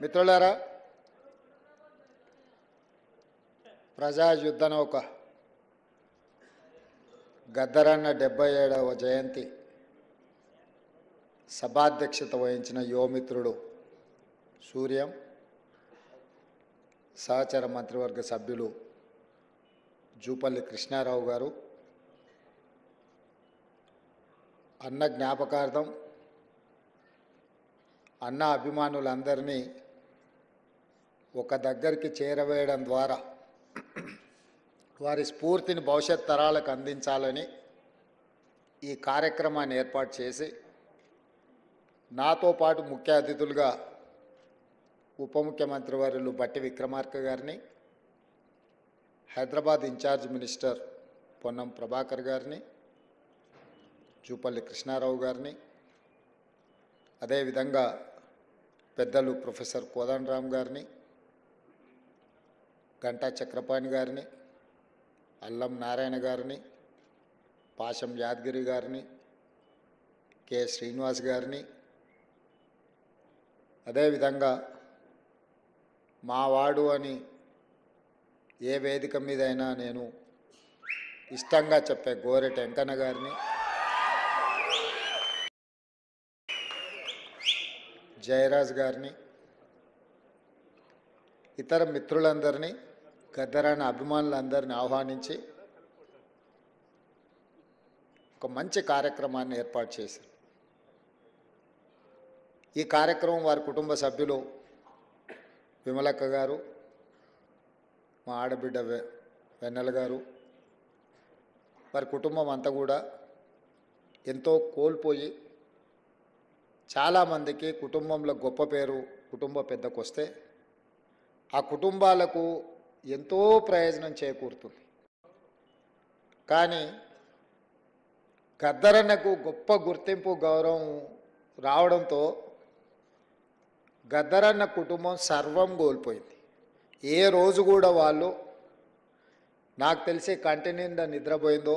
మిత్రులారా, ప్రజా యుద్ధ నౌక గద్దరన్న 77వ జయంతి సభాధ్యక్షత వహించిన యువమిత్రుడు సూర్యం, సహచర మంత్రివర్గ సభ్యులు జూపల్లి కృష్ణారావు గారు, అన్న జ్ఞాపకార్థం అన్న అభిమానులందరినీ ఒక దగ్గరికి చేరవేయడం ద్వారా వారి స్ఫూర్తిని భవిష్యత్ తరాలకు అందించాలని ఈ కార్యక్రమాన్ని ఏర్పాటు చేసి నాతో పాటు ముఖ్య అతిథులుగా ఉప ముఖ్యమంత్రి వర్యులు బట్టి విక్రమార్క గారిని, హైదరాబాద్ ఇన్ఛార్జ్ మినిస్టర్ పొన్నం ప్రభాకర్ గారిని, జూపల్లి కృష్ణారావు గారిని, అదేవిధంగా పెద్దలు ప్రొఫెసర్ కోదండరామ్ గారిని, గంటా చక్రపాణి గారిని, అల్లం నారాయణ గారిని, పాశం యాదగిరి గారిని, కె శ్రీనివాస్ గారిని, అదేవిధంగా మా వాడు అని ఏ వేదిక మీదైనా నేను ఇష్టంగా చెప్పే గోరెట వెంకన్న గారిని, జయరాజ్ గారిని, ఇతర మిత్రులందరినీ, గద్దరన్న అభిమానులందరినీ ఆహ్వానించి ఒక మంచి కార్యక్రమాన్ని ఏర్పాటు చేశారు. ఈ కార్యక్రమం వారి కుటుంబ సభ్యులు విమలక్క గారు, మా ఆడబిడ్డ వెన్నెల గారు, వారి కుటుంబం అంతా కూడా ఎంతో కోల్పోయి చాలామందికి కుటుంబంలో గొప్ప పేరు కుటుంబ పెద్దకు వస్తే ఆ కుటుంబాలకు ఎంతో ప్రయోజనం చేకూరుతుంది. కానీ గద్దరన్నకు గొప్ప గుర్తింపు గౌరవం రావడంతో గద్దరన్న కుటుంబం సర్వం కోల్పోయింది. ఏ రోజు కూడా వాళ్ళు నాకు తెలిసి కంటి నిండా నిద్రపోయిందో,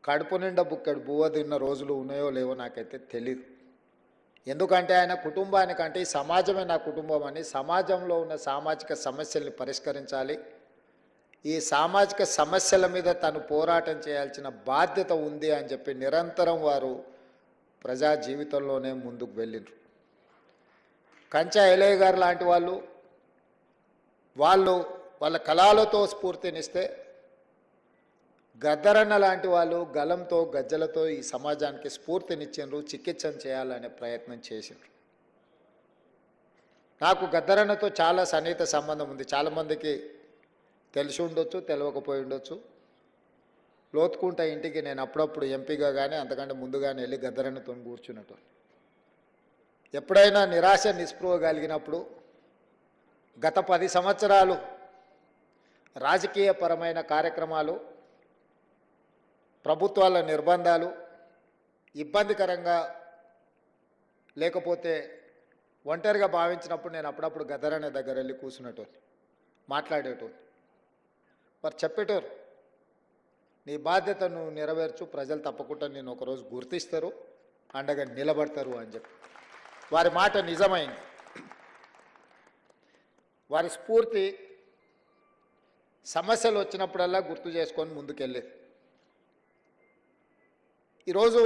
కడుపు నిండా బుక్కడు బువ్వ తిన్న రోజులు ఉన్నాయో లేవో నాకైతే తెలీదు. ఎందుకంటే ఆయన కుటుంబానికంటే ఈ సమాజమే నా కుటుంబం అని, సమాజంలో ఉన్న సామాజిక సమస్యల్ని పరిష్కరించాలి, ఈ సామాజిక సమస్యల మీద తను పోరాటం చేయాల్సిన బాధ్యత ఉంది అని చెప్పి నిరంతరం వారు ప్రజా జీవితంలోనే ముందుకు వెళ్ళిండ్రు. కంచా ఎలయ్య గారు లాంటి వాళ్ళు వాళ్ళ కళలతో స్ఫూర్తినిస్తే, గద్దరన్న లాంటి వాళ్ళు గలంతో గజ్జలతో ఈ సమాజానికి స్ఫూర్తినిచ్చిండ్రు, చికిత్సను చేయాలనే ప్రయత్నం చేసిండ్రు. నాకు గద్దరన్నతో చాలా సన్నిహిత సంబంధం ఉంది. చాలామందికి తెలిసి ఉండొచ్చు, తెలియకపోయి ఉండొచ్చు. లోతుకుంట ఇంటికి నేను అప్పుడప్పుడు ఎంపీగా కానీ అంతకంటే ముందుగానే వెళ్ళి గద్దరన్నతో కూర్చున్నట్టు. ఎప్పుడైనా నిరాశ నిస్పృహ కలిగినప్పుడు గత 10 సంవత్సరాలు రాజకీయపరమైన కార్యక్రమాలు, ప్రభుత్వాల నిర్బంధాలు ఇబ్బందికరంగా లేకపోతే ఒంటరిగా భావించినప్పుడు నేను అప్పుడప్పుడు గద్దరన్న దగ్గర వెళ్ళి కూర్చునేటోని, మాట్లాడేటోని. వారు చెప్పేటోరు, నీ బాధ్యత నువ్వు నెరవేర్చు, ప్రజలు తప్పకుండా నేను ఒకరోజు గుర్తిస్తారు, అండగా నిలబడతారు అని చెప్పి. వారి మాట నిజమైంది. వారి స్ఫూర్తి సమస్యలు వచ్చినప్పుడల్లా గుర్తు చేసుకొని ముందుకెళ్ళేది. ఈరోజు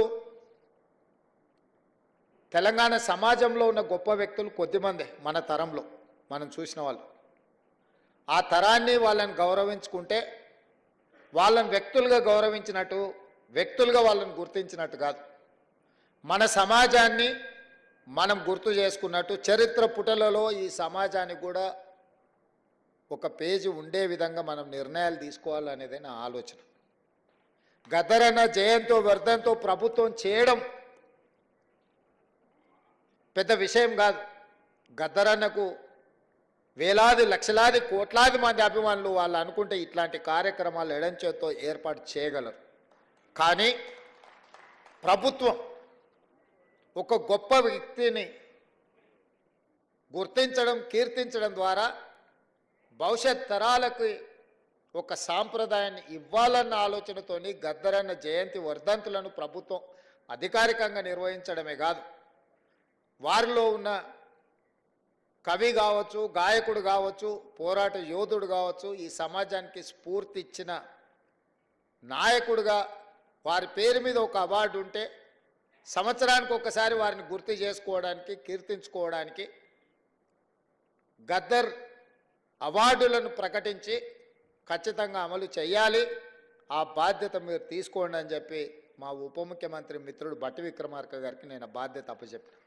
తెలంగాణ సమాజంలో ఉన్న గొప్ప వ్యక్తులు కొద్దిమందే మన తరంలో మనం చూసిన వాళ్ళు. ఆ తరాన్ని వాళ్ళని గౌరవించుకుంటే వాళ్ళని వ్యక్తులుగా గౌరవించినట్టు, వ్యక్తులుగా వాళ్ళని గుర్తించినట్టు కాదు, మన సమాజాన్ని మనం గుర్తు చేసుకున్నట్టు, చరిత్ర పుటలలో ఈ సమాజానికి కూడా ఒక పేజీ ఉండే విధంగా మనం నిర్ణయాలు తీసుకోవాలనేదే నా ఆలోచన. గద్దరన్న జయంతో వర్ధంతో ప్రభుత్వం చేయడం పెద్ద విషయం కాదు. గద్దరన్నకు వేలాది లక్షలాది కోట్లాది మంది అభిమానులు వాళ్ళు అనుకుంటే ఇట్లాంటి కార్యక్రమాలు ఎడంచేతో ఏర్పాటు చేయగలరు. కానీ ప్రభుత్వం ఒక గొప్ప వ్యక్తిని గుర్తించడం, కీర్తించడం ద్వారా భవిష్యత్ తరాలకు ఒక సాంప్రదాయాన్ని ఇవ్వాలన్న ఆలోచనతోని గద్దరన్న జయంతి వర్ధంతులను ప్రభుత్వం అధికారికంగా నిర్వహించడమే కాదు, వారిలో ఉన్న కవి కావచ్చు, గాయకుడు కావచ్చు, పోరాట యోధుడు కావచ్చు, ఈ సమాజానికి స్ఫూర్తి ఇచ్చిన నాయకుడుగా వారి పేరు మీద ఒక అవార్డు ఉంటే సంవత్సరానికి ఒకసారి వారిని గుర్తు చేసుకోవడానికి, కీర్తించుకోవడానికి గద్దర్ అవార్డులను ప్రకటించి ఖచ్చితంగా అమలు చేయాలి. ఆ బాధ్యత మీరు తీసుకోండి అని చెప్పి మా ఉప ముఖ్యమంత్రి మిత్రుడు బట్టి విక్రమార్క గారికి నేను బాధ్యత అప్పచెప్పాను.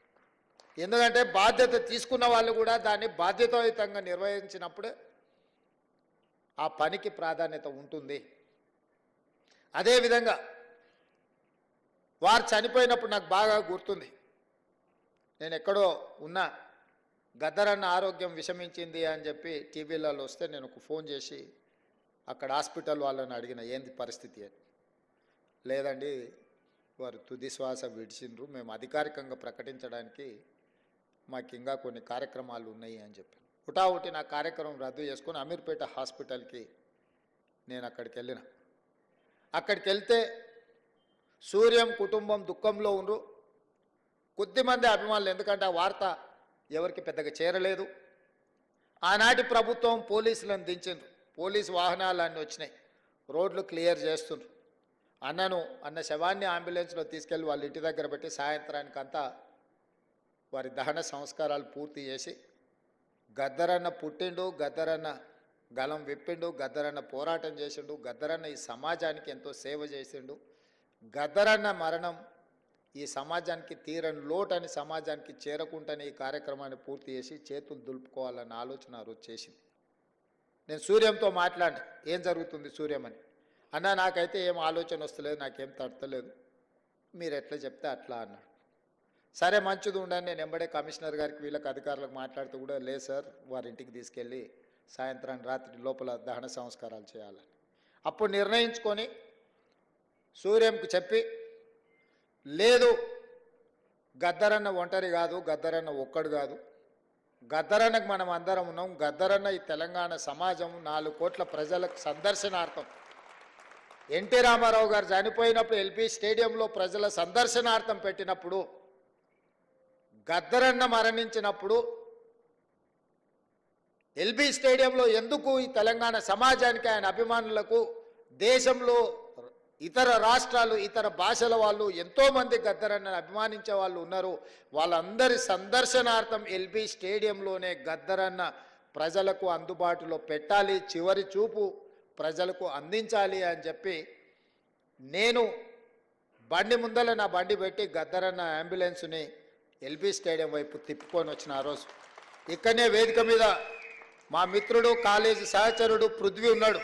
ఎందుకంటే బాధ్యత తీసుకున్న వాళ్ళు కూడా దాన్ని బాధ్యతాయుతంగా నిర్వహించినప్పుడే ఆ పనికి ప్రాధాన్యత ఉంటుంది. అదేవిధంగా వారు చనిపోయినప్పుడు నాకు బాగా గుర్తుంది. నేను ఎక్కడో ఉన్నా, గద్దరన్న ఆరోగ్యం విషమించింది అని చెప్పి టీవీలలో వస్తే నేను ఒక ఫోన్ చేసి అక్కడ హాస్పిటల్ వాళ్ళని అడిగిన, ఏంది పరిస్థితి అని. లేదండి, వారు తుది శ్వాస విడిచిండ్రు, మేము అధికారికంగా ప్రకటించడానికి మాకు ఇంకా కొన్ని కార్యక్రమాలు ఉన్నాయి అని చెప్పాను. హుటాహుటి నా కార్యక్రమం రద్దు చేసుకొని అమీర్పేట హాస్పిటల్కి నేను అక్కడికి వెళ్ళిన. అక్కడికి వెళ్తే సూర్యం కుటుంబం దుఃఖంలో ఉండ్రు. కొద్దిమంది అభిమానులు, ఎందుకంటే ఆ వార్త ఎవరికి పెద్దగా చేరలేదు. ఆనాటి ప్రభుత్వం పోలీసులను దించిండ్రు, పోలీసు వాహనాలన్నీ వచ్చినాయి, రోడ్లు క్లియర్ చేస్తుండ్రు. అన్న శవాన్ని అంబులెన్స్లో తీసుకెళ్ళి వాళ్ళ ఇంటి దగ్గర పెట్టి సాయంత్రానికంతా వారి దహన సంస్కారాలు పూర్తి చేసి, గద్దరన్న పుట్టిండు, గద్దరన్న గలం విప్పిండు, గద్దరన్న పోరాటం చేసిండు, గద్దరన్న ఈ సమాజానికి ఎంతో సేవ చేసిండు, గద్దరన్న మరణం ఈ సమాజానికి తీరని లోటని సమాజానికి చేరకుండానే ఈ కార్యక్రమాన్ని పూర్తి చేసి చేతులు దులుపుకోవాలన్న ఆలోచన ఆ రోజు చేసింది. నేను సూర్యంతో మాట్లాడినా, ఏం జరుగుతుంది సూర్యం అని. అన్న నాకైతే ఏం ఆలోచన వస్తలేదు, నాకేం తడతలేదు, మీరు ఎట్లా చెప్తే అట్లా అన్నాడు. సరే మంచిది ఉండని నేను ఎంబడే కమిషనర్ గారికి వీళ్ళకి అధికారులకు మాట్లాడితే కూడా, లేదు సార్ వారి ఇంటికి తీసుకెళ్ళి సాయంత్రం రాత్రి లోపల దహన సంస్కారాలు చేయాలని. అప్పుడు నిర్ణయించుకొని సూర్యంకు చెప్పి, లేదు గద్దరన్న ఒంటరి కాదు, గద్దరన్న ఒక్కడు కాదు, గద్దరన్నకు మనం అందరం ఉన్నాం, గద్దరన్న ఈ తెలంగాణ సమాజం 4 కోట్ల ప్రజలకు సందర్శనార్థం. ఎన్టీ రామారావు గారు చనిపోయినప్పుడు ఎల్బీ స్టేడియంలో ప్రజల సందర్శనార్థం పెట్టినప్పుడు, గద్దరన్న మరణించినప్పుడు ఎల్బీ స్టేడియంలో ఎందుకు ఈ తెలంగాణ సమాజానికి, ఆయన అభిమానులకు, దేశంలో ఇతర రాష్ట్రాలు, ఇతర భాషల వాళ్ళు ఎంతోమంది గద్దరన్నను అభిమానించే వాళ్ళు ఉన్నారు, వాళ్ళందరి సందర్శనార్థం ఎల్బీ స్టేడియంలోనే గద్దరన్న ప్రజలకు అందుబాటులో పెట్టాలి, చివరి చూపు ప్రజలకు అందించాలి అని చెప్పి నేను బండి ముందల నా బండి పెట్టి గద్దరన్న అంబులెన్స్ని ఎల్బీ స్టేడియం వైపు తిప్పుకొని వచ్చిన ఆ రోజు. ఇక్కడనే వేదిక మీద మా మిత్రుడు, కాలేజీ సహచరుడు పృథ్వీ ఉన్నాడు,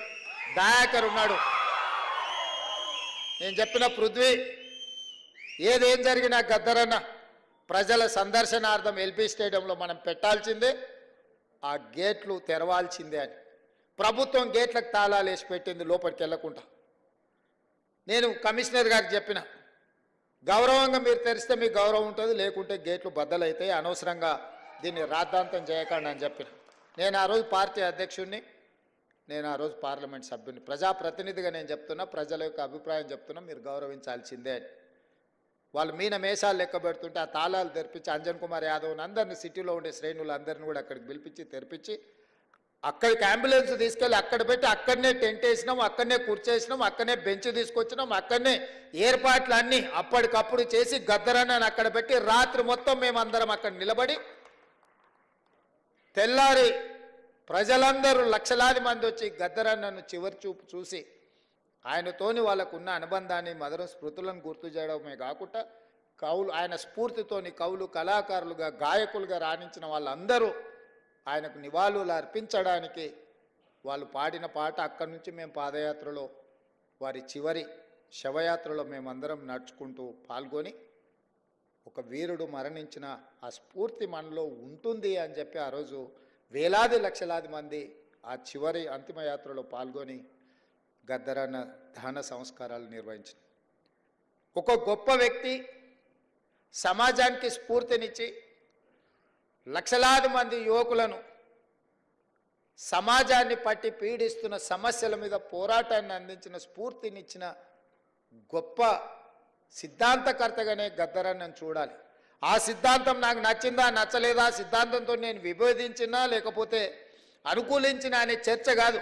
దయాకర్ ఉన్నాడు. నేను చెప్పిన, పృథ్వీ ఏదేం జరిగినా గద్దరన్న ప్రజల సందర్శనార్థం ఎల్బీ స్టేడియంలో మనం పెట్టాల్సిందే, ఆ గేట్లు తెరవాల్సిందే అని. ప్రభుత్వం గేట్లకు తాళాలు వేసి పెట్టింది లోపలికి వెళ్ళకుండా. నేను కమిషనర్ గారికి చెప్పిన, గౌరవంగా మీరు తెరిస్తే మీకు గౌరవం ఉంటుంది, లేకుంటే గేట్లు బద్దలైతాయి, అనవసరంగా దీన్ని రాద్ధాంతం చేయకండి అని చెప్పిన. నేను ఆ రోజు పార్టీ అధ్యక్షుడిని, నేను ఆ రోజు పార్లమెంట్ సభ్యుని, ప్రజాప్రతినిధిగా నేను చెప్తున్నా, ప్రజల యొక్క అభిప్రాయం చెప్తున్నా, మీరు గౌరవించాల్సిందే అని. వాళ్ళు మీన మేషాలు లెక్క పెడుతుంటే ఆ తాళాలు తెరిపించి అంజన్ కుమార్ యాదవ్ని అందరినీ, సిటీలో ఉండే శ్రేణులు అందరినీ కూడా అక్కడికి పిలిపించి తెరిపించి అక్కడికి అంబులెన్స్ తీసుకెళ్ళి అక్కడ పెట్టి అక్కడనే టెంట్ వేసినాం, అక్కడనే కూర్చేసినాం, అక్కడనే బెంచ్ తీసుకొచ్చినాం, అక్కడనే ఏర్పాట్లు అన్నీ అప్పటికప్పుడు చేసి గద్దరన్నని అక్కడ పెట్టి రాత్రి మొత్తం మేమందరం అక్కడ నిలబడి, తెల్లారి ప్రజలందరూ లక్షలాది మంది వచ్చి గద్దరన్నను చివరి చూపు చూసి ఆయనతోని వాళ్ళకున్న అనుబంధాన్ని, మధుర స్మృతులను గుర్తు చేయడమే కాకుండా కవులు, ఆయన స్ఫూర్తితోని కవులు, కళాకారులుగా, గాయకులుగా రాణించిన వాళ్ళందరూ ఆయనకు నివాళులు అర్పించడానికి వాళ్ళు పాడిన పాట, అక్కడి నుంచి మేము పాదయాత్రలో, వారి చివరి శవయాత్రలో మేమందరం నడుచుకుంటూ పాల్గొని, ఒక వీరుడు మరణించిన ఆ స్ఫూర్తి మనలో ఉంటుంది అని చెప్పి ఆ రోజు వేలాది లక్షలాది మంది ఆ చివరి అంతిమయాత్రలో పాల్గొని గద్దరన్న దహన సంస్కారాలు నిర్వహించిన ఒక గొప్ప వ్యక్తి, సమాజానికి స్ఫూర్తినిచ్చి లక్షలాది మంది యువకులను సమాజాన్ని పట్టి పీడిస్తున్న సమస్యల మీద పోరాటాన్ని అందించిన, స్ఫూర్తినిచ్చిన గొప్ప సిద్ధాంతకర్తగానే గద్దరన్నను చూడాలి. ఆ సిద్ధాంతం నాకు నచ్చిందా నచ్చలేదా, సిద్ధాంతంతో నేను విభేదించినా లేకపోతే అనుకూలించినా అనే చర్చ కాదు.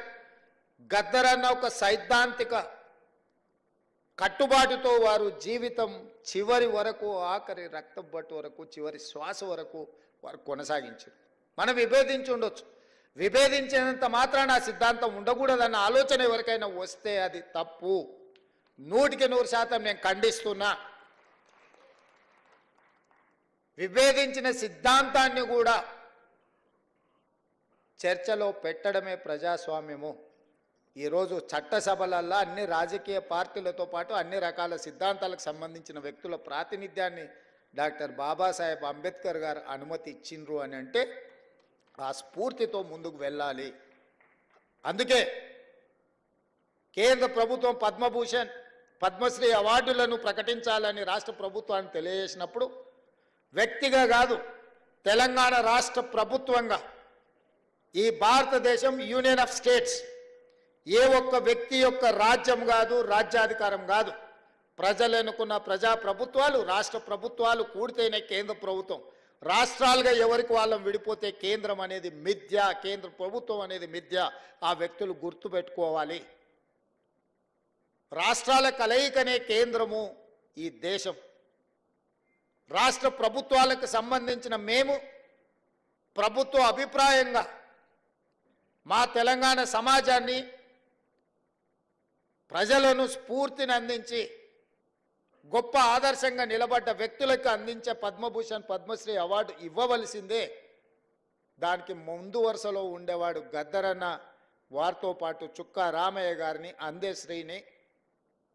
గద్దరన్న ఒక సైద్ధాంతిక కట్టుబాటుతో వారు జీవితం చివరి వరకు, ఆఖరి రక్తబొట్టు వరకు, చివరి శ్వాస వరకు వారు కొనసాగించారు. మనం విభేదించి ఉండొచ్చు, విభేదించినంత మాత్రాన ఆ సిద్ధాంతం ఉండకూడదన్న ఆలోచన ఎవరికైనా వస్తే అది తప్పు. 100% నేను ఖండిస్తున్నా. విభేదించిన సిద్ధాంతాన్ని కూడా చర్చలో పెట్టడమే ప్రజాస్వామ్యము. ఈరోజు చట్టసభలల్లో అన్ని రాజకీయ పార్టీలతో పాటు అన్ని రకాల సిద్ధాంతాలకు సంబంధించిన వ్యక్తుల ప్రాతినిధ్యాన్ని డాక్టర్ బాబాసాహెబ్ అంబేద్కర్ గారు అనుమతి ఇచ్చిండ్రు అని అంటే ఆ స్ఫూర్తితో ముందుకు వెళ్ళాలి. అందుకే కేంద్ర ప్రభుత్వం పద్మభూషణ్, పద్మశ్రీ అవార్డులను ప్రకటించాలని రాష్ట్ర ప్రభుత్వాన్ని తెలియజేసినప్పుడు వ్యక్తిగా కాదు, తెలంగాణ రాష్ట్ర ప్రభుత్వంగా ఈ భారతదేశం యూనియన్ ఆఫ్ స్టేట్స్ ఏ ఒక్క వ్యక్తి యొక్క రాజ్యం కాదు, రాజ్యాధికారం కాదు. ప్రజలు ఎన్నుకున్న ప్రజాప్రభుత్వాలు, రాష్ట్ర ప్రభుత్వాలు కూడితేనే కేంద్ర ప్రభుత్వం. రాష్ట్రాలుగా ఎవరికి వాళ్ళం విడిపోతే కేంద్రం అనేది మిథ్య, కేంద్ర ప్రభుత్వం అనేది మిథ్య. ఆ వ్యక్తులు గుర్తుపెట్టుకోవాలి. రాష్ట్రాల కలయికనే కేంద్రము ఈ దేశం. రాష్ట్ర ప్రభుత్వాలకు సంబంధించిన మేము ప్రభుత్వ అభిప్రాయంగా మా తెలంగాణ సమాజాన్ని, ప్రజలను స్ఫూర్తిని అందించి గొప్ప ఆదర్శంగా నిలబడ్డ వ్యక్తులకు అందించే పద్మభూషణ్, పద్మశ్రీ అవార్డు ఇవ్వవలసిందే. దానికి ముందు వరుసలో ఉండేవాడు గద్దరన్న. వారితో పాటు చుక్కా రామయ్య గారిని, అందశ్రీని,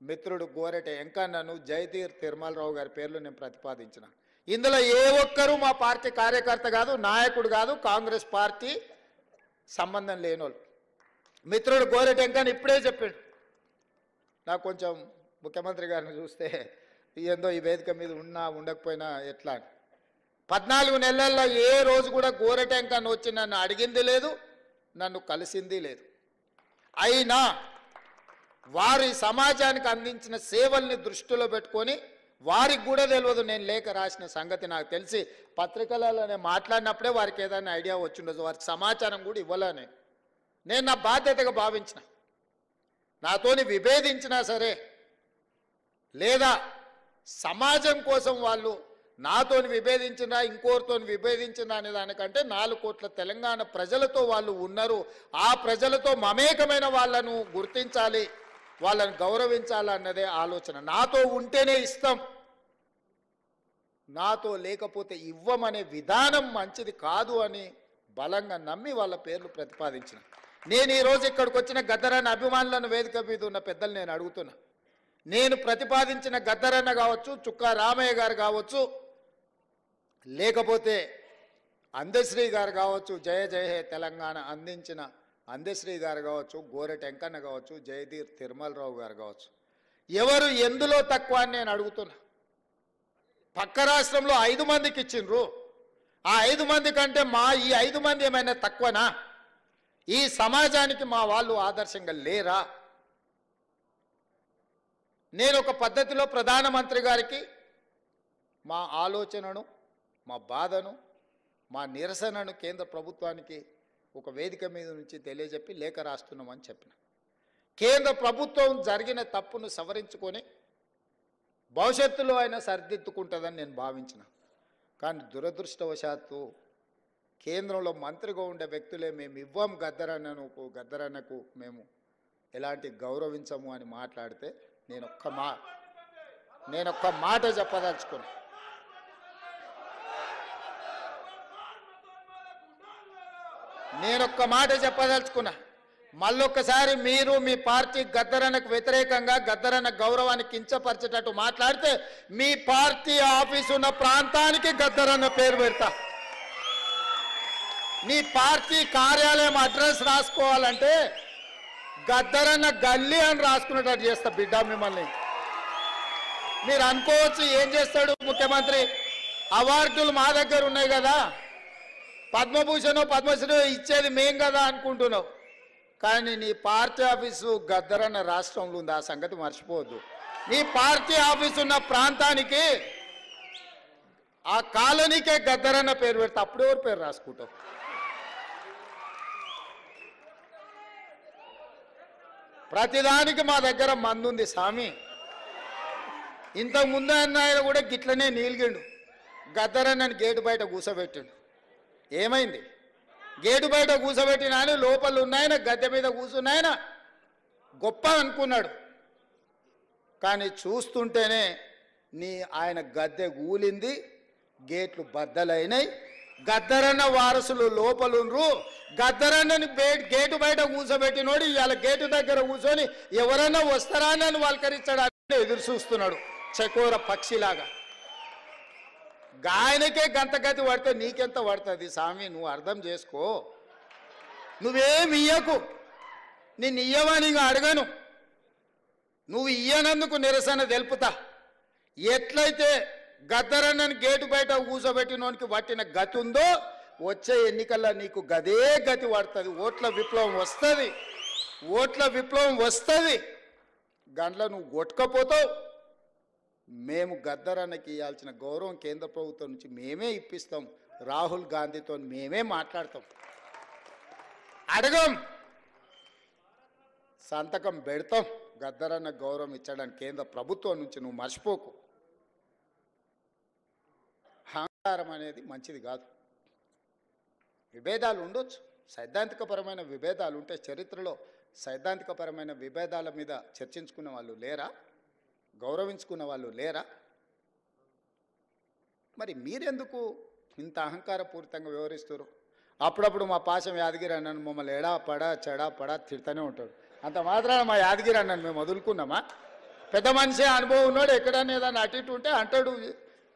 మిత్రుడు గోరెట వెంకన్నను, జయతీర్ తిరుమలరావు గారి పేర్లు నేను ప్రతిపాదించిన. ఇందులో ఏ ఒక్కరూ మా పార్టీ కార్యకర్త కాదు, నాయకుడు కాదు, కాంగ్రెస్ పార్టీ సంబంధం లేనోళ్ళు. మిత్రుడు గోరెట వెంకన్న ఇప్పుడే చెప్పాడు. నాకు కొంచెం ముఖ్యమంత్రి గారిని చూస్తే ఏందో ఈ వేదిక మీద ఉన్నా ఉండకపోయినా ఎట్లా. 14 నెలల్లో ఏ రోజు కూడా గోరెట వెంకన్న వచ్చి నన్ను అడిగింది లేదు, నన్ను కలిసింది లేదు. అయినా వారి సమాజానికి అందించిన సేవల్ని దృష్టిలో పెట్టుకొని వారికి కూడా తెలియదు నేను లేఖ రాసిన సంగతి. నాకు తెలిసి పత్రికలలోనే మాట్లాడినప్పుడే వారికి ఏదైనా ఐడియా వచ్చిండదు. వారికి సమాచారం కూడా ఇవ్వలేనే. నేను నా బాధ్యతగా భావించిన. నాతోని విభేదించినా సరే, లేదా సమాజం కోసం వాళ్ళు నాతోని విభేదించినా ఇంకోరితో విభేదించినా అనే దానికంటే 4 కోట్ల తెలంగాణ ప్రజలతో వాళ్ళు ఉన్నారు. ఆ ప్రజలతో మమేకమైన వాళ్ళను గుర్తించాలి, వాళ్ళని గౌరవించాలన్నదే ఆలోచన. నాతో ఉంటేనే ఇస్తాం, నాతో లేకపోతే ఇవ్వమనే విధానం మంచిది కాదు అని బలంగా నమ్మి వాళ్ళ పేర్లు ప్రతిపాదించిన. నేను ఈరోజు ఇక్కడికి వచ్చిన గద్దరన్న అభిమానులను వేదిక మీద ఉన్న పెద్దలు నేను అడుగుతున్నా. నేను ప్రతిపాదించిన గద్దరన్న కావచ్చు, చుక్కా రామయ్య గారు కావచ్చు, లేకపోతే అందశ్రీ గారు కావచ్చు, జయ జయ హే తెలంగాణ అందించిన అందశ్రీ గారు కావచ్చు, గోరెట వెంకన్న కావచ్చు, జయదీర్ తిరుమలరావు గారు కావచ్చు, ఎవరు ఎందులో తక్కువ అని నేను అడుగుతున్నా. పక్క రాష్ట్రంలో 5 మందికి ఇచ్చిండ్రు. ఆ 5 మంది కంటే ఈ 5 మంది ఏమైనా తక్కువనా? ఈ సమాజానికి మా వాళ్ళు ఆదర్శంగా లేరా? నేను ఒక పద్ధతిలో ప్రధానమంత్రి గారికి మా ఆలోచనను, మా బాధను, మా నిరసనను కేంద్ర ప్రభుత్వానికి ఒక వేదిక మీద నుంచి తెలియజెప్పి లేఖ రాస్తున్నామని చెప్పిన. కేంద్ర ప్రభుత్వం జరిగిన తప్పును సవరించుకొని భవిష్యత్తులో అయినా సరిదిద్దుకుంటుందని నేను భావించిన. కానీ దురదృష్టవశాత్తు కేంద్రంలో మంత్రిగా ఉండే వ్యక్తులే మేము ఇవ్వం గద్దరన్నకు మేము ఎలాంటి గౌరవించము అని మాట్లాడితే నేను ఒక్క మాట చెప్పదలుచుకున్నా. మళ్ళొక్కసారి మీరు మీ పార్టీ గద్దరన్నకు వ్యతిరేకంగా, గద్దరన్న గౌరవాన్ని కించపరిచేటట్టు మాట్లాడితే మీ పార్టీ ఆఫీసు ఉన్న ప్రాంతానికి గద్దరన్న పేరు పెడతా. నీ పార్టీ కార్యాలయం అడ్రస్ రాసుకోవాలంటే గద్దరన్న గల్లీ అని రాసుకునేటట్టు చేస్తా బిడ్డ మిమ్మల్ని. మీరు అనుకోవచ్చు ఏం చేస్తాడు ముఖ్యమంత్రి, అవార్డులు మా దగ్గర ఉన్నాయి కదా, పద్మభూషణో పద్మశ్రీ ఇచ్చేది మేం కదా అనుకుంటున్నావు. కానీ నీ పార్టీ ఆఫీసు గద్దరన్న రాష్ట్రంలో ఉంది, ఆ సంగతి మర్చిపోవద్దు. నీ పార్టీ ఆఫీసు ఉన్న ప్రాంతానికి ఆ కాలనీకే గద్దరన్న పేరు పెడితే అప్పుడు ఎవరు పేరు రాసుకుంటావు? ప్రతిదానికి మా దగ్గర మందుంది స్వామి. ఇంతకు ముందు ఆయన కూడా గిట్లనే నీలిగిండు. గద్దరన్నని గేటు బయట కూసబెట్టిండు. ఏమైంది? గేటు బయట కూసబెట్టిన ఆయన లోపల ఉన్నాయన గద్దె మీద కూర్చున్నాయన గొప్ప అనుకున్నాడు. కానీ చూస్తుంటేనే ఆయన గద్దె కూలింది, గేట్లు బద్దలైనాయి. గద్దరన్న వారసులు లోపలుండ్రు. గద్దరన్నని గేటు బయట కూర్చోబెట్టినోడు ఇవాళ గేటు దగ్గర కూర్చొని ఎవరన్నా వస్తారా అని వాళ్ళకరించడానికి ఎదురు చూస్తున్నాడు చకోర పక్షిలాగా. గాయనకే గంతగతి పడితే నీకెంత పడుతుంది స్వామి? నువ్వు అర్థం చేసుకో. నువ్వేమి ఇయ్యకు, నిన్ను ఇయ్యవని ఇంకా అడగను. నువ్వు ఇయ్యనందుకు నిరసన తెలుపుతా. ఎట్లయితే గద్దరన్నని గేటు బయట కూర్చోబెట్టినోనికి పట్టిన గతి ఉందో వచ్చే ఎన్నికల్లో నీకు గదే గతి పడుతుంది. ఓట్ల విప్లవం వస్తుంది, ఓట్ల విప్లవం వస్తుంది. గండ్ల నువ్వు కొట్టుకపోతావు. మేము గద్దరన్నకి ఇవ్వాల్సిన గౌరవం కేంద్ర ప్రభుత్వం నుంచి మేమే ఇప్పిస్తాం. రాహుల్ గాంధీతో మేమే మాట్లాడతాం. అడగం, సంతకం పెడతాం. గద్దరన్న గౌరవం ఇచ్చడానికి కేంద్ర ప్రభుత్వం నుంచి నువ్వు మర్చిపోకు. అహంకారం అనేది మంచిది కాదు. విభేదాలు ఉండొచ్చు, సైద్ధాంతికపరమైన విభేదాలు ఉంటే. చరిత్రలో సైద్ధాంతికపరమైన విభేదాల మీద చర్చించుకున్న వాళ్ళు లేరా? గౌరవించుకున్న వాళ్ళు లేరా? మరి మీరెందుకు ఇంత అహంకారపూరితంగా వ్యవహరిస్తారు? అప్పుడప్పుడు మా పాశం యాదగిరి అన్నను మమ్మల్ని ఎడా పడా చెడా పడా తిడతానే ఉంటాడు. అంత మాత్రాన మా యాదగిరి అన్నను మేము వదులుకున్నామా? పెద్ద మనిషి అనుభవం ఉన్నాడు. ఎక్కడైనా ఏదైనా అటు ఇటు ఉంటే అంటాడు.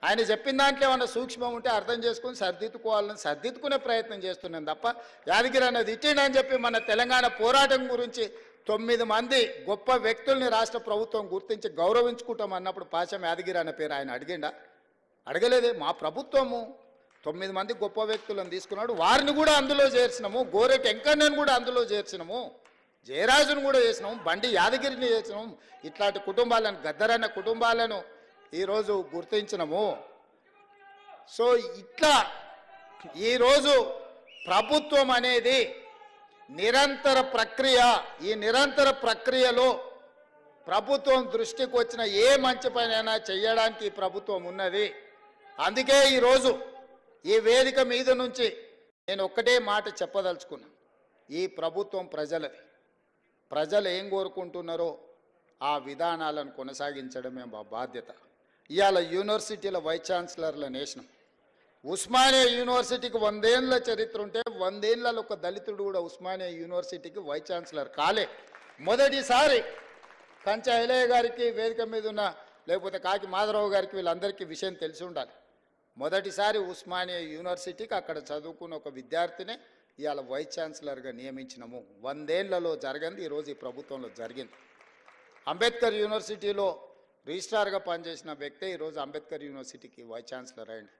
ఆయన చెప్పిన దాంట్లో ఏమన్నా సూక్ష్మం ఉంటే అర్థం చేసుకుని సర్దిద్దుకోవాలని సర్దిద్దుకునే ప్రయత్నం చేస్తున్నాను తప్ప యాదగిరి అన్నది ఇచ్చిండని చెప్పి మన తెలంగాణ పోరాటం గురించి 9 మంది గొప్ప వ్యక్తుల్ని రాష్ట్ర ప్రభుత్వం గుర్తించి గౌరవించుకుంటాం అన్నప్పుడు పాశం యాదగిరి అన్న పేరు ఆయన అడిగిండా? అడగలేదే. మా ప్రభుత్వము 9 మంది గొప్ప వ్యక్తులను తీసుకున్నాడు, వారిని కూడా అందులో చేర్చినాము. గోరెటి వెంకన్నను కూడా అందులో చేర్చినాము, జయరాజును కూడా చేసినాము, బండి యాదగిరిని చేసినాము. ఇట్లాంటి కుటుంబాలను, గద్దరన్న కుటుంబాలను ఈరోజు గుర్తించినము. సో ఇట్లా ఈరోజు ప్రభుత్వం అనేది నిరంతర ప్రక్రియ. ఈ నిరంతర ప్రక్రియలో ప్రభుత్వం దృష్టికి వచ్చిన ఏ మంచి పనైనా చేయడానికి ప్రభుత్వం ఉన్నది. అందుకే ఈరోజు ఈ వేదిక మీద నుంచి నేను ఒక్కటే మాట చెప్పదలుచుకున్నా. ఈ ప్రభుత్వం ప్రజలది. ప్రజలు ఏం కోరుకుంటున్నారో ఆ విధానాలను కొనసాగించడమే మా బాధ్యత. ఇవాళ యూనివర్సిటీల వైస్ ఛాన్సలర్ల నేషనం. ఉస్మానియా యూనివర్సిటీకి 100 ఏళ్ళ చరిత్ర ఉంటే 100 ఏళ్ళలో ఒక దళితుడు కూడా ఉస్మానియా యూనివర్సిటీకి వైస్ ఛాన్సలర్ కాలే. మొదటిసారి కంచె ఐలయ్య గారికి, వేదిక మీద ఉన్న లేకపోతే కాకి మాధవరావు గారికి, వీళ్ళందరికీ విషయం తెలిసి ఉండాలి. మొదటిసారి ఉస్మానియా యూనివర్సిటీకి అక్కడ చదువుకున్న ఒక విద్యార్థినే ఇవాళ వైస్ ఛాన్సలర్గా నియమించినము. 100 ఏళ్లలో జరగంది ఈరోజు ఈ ప్రభుత్వంలో జరిగింది. అంబేద్కర్ యూనివర్సిటీలో రిజిస్ట్రార్గా పనిచేసిన వ్యక్తే ఈరోజు అంబేద్కర్ యూనివర్సిటీకి వైస్ ఛాన్సలర్ అయ్యింది.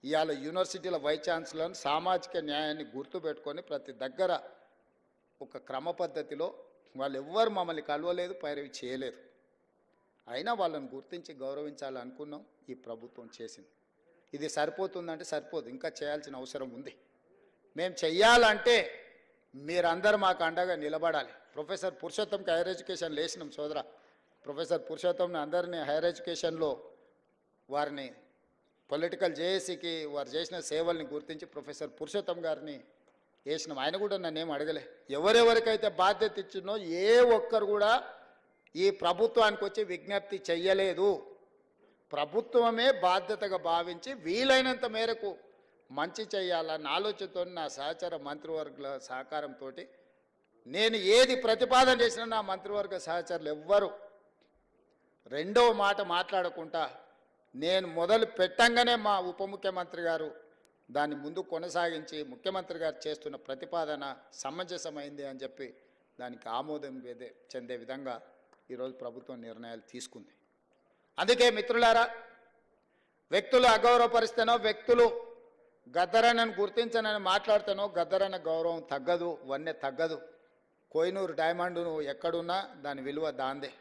ఇవాళ యూనివర్సిటీల వైస్ ఛాన్సలర్ని సామాజిక న్యాయాన్ని గుర్తుపెట్టుకొని ప్రతి దగ్గర ఒక క్రమ పద్ధతిలో వాళ్ళు ఎవ్వరు మమ్మల్ని కలవలేదు, పైరవి చేయలేదు. అయినా వాళ్ళని గుర్తించి గౌరవించాలనుకున్నాం. ఈ ప్రభుత్వం చేసింది. ఇది సరిపోతుందంటే సరిపోదు, ఇంకా చేయాల్సిన అవసరం ఉంది. మేము చెయ్యాలంటే మీరందరూ మాకు అండగా నిలబడాలి. ప్రొఫెసర్ పురుషోత్తంకి హైయర్ ఎడ్యుకేషన్ లేచినాం సోదరా. ప్రొఫెసర్ పురుషోత్తంని అందరినీ హైయర్ ఎడ్యుకేషన్లో వారిని పొలిటికల్ జేఏసీకి వారు చేసిన సేవల్ని గుర్తించి ప్రొఫెసర్ పురుషోత్తం గారిని వేసినాం. ఆయన కూడా నన్ను ఏం అడగలే. ఎవరెవరికైతే బాధ్యత ఇచ్చినో ఏ ఒక్కరు కూడా ఈ ప్రభుత్వానికి వచ్చి విజ్ఞప్తి చెయ్యలేదు. ప్రభుత్వమే బాధ్యతగా భావించి వీలైనంత మేరకు మంచి చేయాలన్న ఆలోచనతో నా సహచర మంత్రివర్గ సహకారంతో నేను ఏది ప్రతిపాదన చేసినా నా మంత్రివర్గ సహచరులు ఎవ్వరు రెండో మాట మాట్లాడకుండా నేను మొదలు పెట్టంగానే మా ఉప ముఖ్యమంత్రి గారు దాన్ని ముందు కొనసాగించి ముఖ్యమంత్రి గారు చేస్తున్న ప్రతిపాదన సమంజసమైంది అని చెప్పి దానికి ఆమోదం చెందే విధంగా ఈరోజు ప్రభుత్వం నిర్ణయాలు తీసుకుంది. అందుకే మిత్రులారా, వ్యక్తులు అగౌరవపరిస్తేనో, వ్యక్తులు గద్దరన్నను గుర్తించనని మాట్లాడితేనో గద్దరన్న గౌరవం తగ్గదు, వన్నె తగ్గదు. కోహినూరు డైమండ్ నువ్వు ఎక్కడున్నా దాని విలువ దాందే.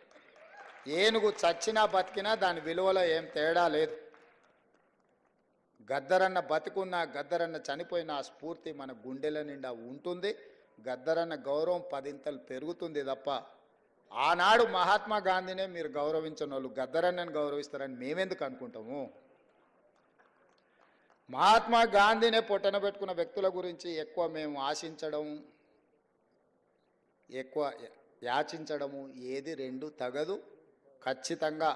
ఏనుగు చచ్చినా బతికినా దాని విలువలో ఏం తేడా లేదు. గద్దరన్న బతికున్నా గద్దరన్న చనిపోయిన ఆ స్ఫూర్తి మన గుండెల నిండా ఉంటుంది. గద్దరన్న గౌరవం పదింతలు పెరుగుతుంది తప్ప ఆనాడు మహాత్మా గాంధీనే మీరు గౌరవించిన వాళ్ళు గద్దరన్నని గౌరవిస్తారని మేమెందుకు అనుకుంటాము? మహాత్మా గాంధీనే పొట్టన పెట్టుకున్న వ్యక్తుల గురించి ఎక్కువ మేము ఆశించడం, ఎక్కువ యాచించడము ఏది రెండు తగదు. ఖచ్చితంగా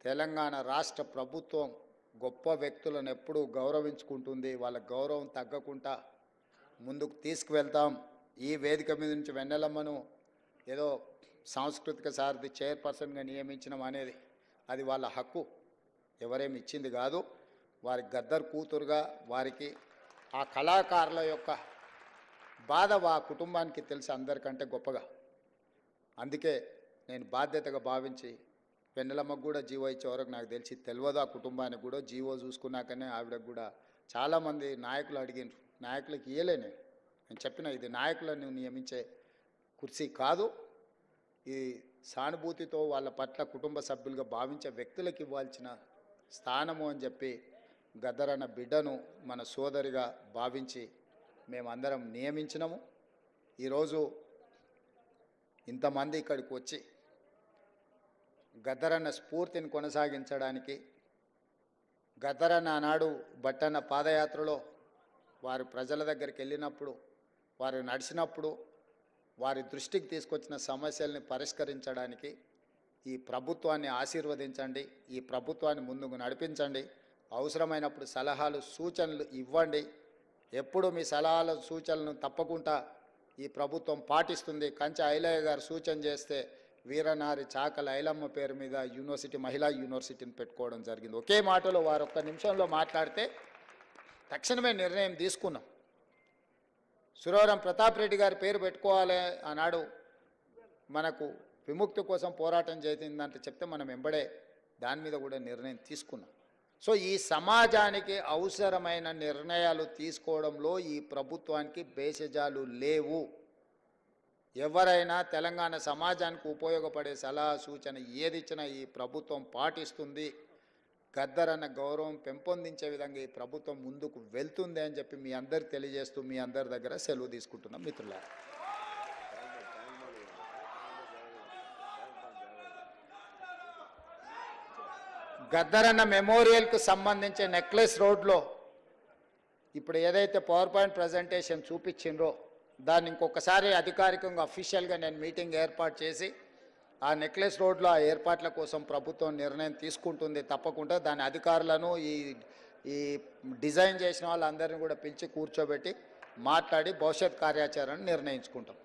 తెలంగాణ రాష్ట్ర ప్రభుత్వం గొప్ప వ్యక్తులను ఎప్పుడూ గౌరవించుకుంటుంది. వాళ్ళ గౌరవం తగ్గకుండా ముందుకు తీసుకువెళ్తాం. ఈ వేదిక మీద నుంచి వెన్నెలమ్మను ఏదో సాంస్కృతిక సారథి చైర్పర్సన్గా నియమించడం అనేది అది వాళ్ళ హక్కు, ఎవరేమి ఇచ్చింది కాదు. వారి గద్దర్ కూతురుగా వారికి ఆ కళాకారుల యొక్క బాధ ఆ కుటుంబానికి తెలిసి అందరికంటే గొప్పగా. అందుకే నేను బాధ్యతగా భావించి వెన్నెలమ్మకు కూడా జీవో ఇచ్చే వరకు నాకు తెలిసి తెలియదు. ఆ కుటుంబానికి కూడా జీవో చూసుకున్నాకనే ఆవిడకు కూడా చాలామంది నాయకులు అడిగినారు. నాయకులకు ఇయ్యలేనే, నేను చెప్పిన ఇది నాయకులను నియమించే కుర్చీ కాదు, ఈ సానుభూతితో వాళ్ళ పట్ల కుటుంబ సభ్యులుగా భావించే వ్యక్తులకు ఇవ్వాల్సిన స్థానము అని చెప్పి గద్దరన్న బిడ్డను మన సోదరిగా భావించి మేమందరం నియమించినాము. ఈరోజు ఇంతమంది ఇక్కడికి వచ్చి గద్దరన్న స్ఫూర్తిని కొనసాగించడానికి, గద్దరన్న ఆనాడు బట్టన్న పాదయాత్రలో వారు ప్రజల దగ్గరికి వెళ్ళినప్పుడు, వారు నడిచినప్పుడు వారి దృష్టికి తీసుకొచ్చిన సమస్యల్ని పరిష్కరించడానికి ఈ ప్రభుత్వాన్ని ఆశీర్వదించండి, ఈ ప్రభుత్వాన్ని ముందుకు నడిపించండి. అవసరమైనప్పుడు సలహాలు సూచనలు ఇవ్వండి. ఎప్పుడు మీ సలహాలు సూచనలను తప్పకుండా ఈ ప్రభుత్వం పాటిస్తుంది. కంచె ఐలయ్య గారు సూచన చేస్తే వీరనారి చాకల ఐలమ్మ పేరు మీద యూనివర్సిటీ, మహిళా యూనివర్సిటీని పెట్టుకోవడం జరిగింది. ఒకే మాటలో వారు ఒక్క నిమిషంలో మాట్లాడితే తక్షణమే నిర్ణయం తీసుకున్నాం. సురవరం ప్రతాప్ రెడ్డి గారి పేరు పెట్టుకోవాలి ఆనాడు మనకు విముక్తి కోసం పోరాటం చేసిందంటే చెప్తే మనం వెంబడే దాని మీద కూడా నిర్ణయం తీసుకున్నాం. సో ఈ సమాజానికి అవసరమైన నిర్ణయాలు తీసుకోవడంలో ఈ ప్రభుత్వానికి భేషజాలు లేవు. ఎవరైనా తెలంగాణ సమాజానికి ఉపయోగపడే సలహా సూచన ఏది ఇచ్చినా ఈ ప్రభుత్వం పాటిస్తుంది. గద్దరన్న గౌరవం పెంపొందించే విధంగా ఈ ప్రభుత్వం ముందుకు వెళ్తుంది అని చెప్పి మీ అందరికి తెలియజేస్తూ మీ అందరి దగ్గర సెలవు తీసుకుంటున్నాం మిత్రులారా. గద్దరన్న మెమోరియల్కు సంబంధించి నెక్లెస్ రోడ్లో ఇప్పుడు ఏదైతే పవర్ పాయింట్ ప్రజెంటేషన్ చూపించిండ్రో దాన్ని ఇంకొకసారి అధికారికంగా అఫీషియల్గా నేను మీటింగ్ ఏర్పాటు చేసి ఆ నెక్లెస్ రోడ్లో ఆ ఏర్పాట్ల కోసం ప్రభుత్వం నిర్ణయం తీసుకుంటుంది. తప్పకుండా దాని అధికారులను ఈ డిజైన్ చేసిన వాళ్ళందరినీ కూడా పిలిచి కూర్చోబెట్టి మాట్లాడి భవిష్యత్ కార్యాచరణ నిర్ణయించుకుంటాం.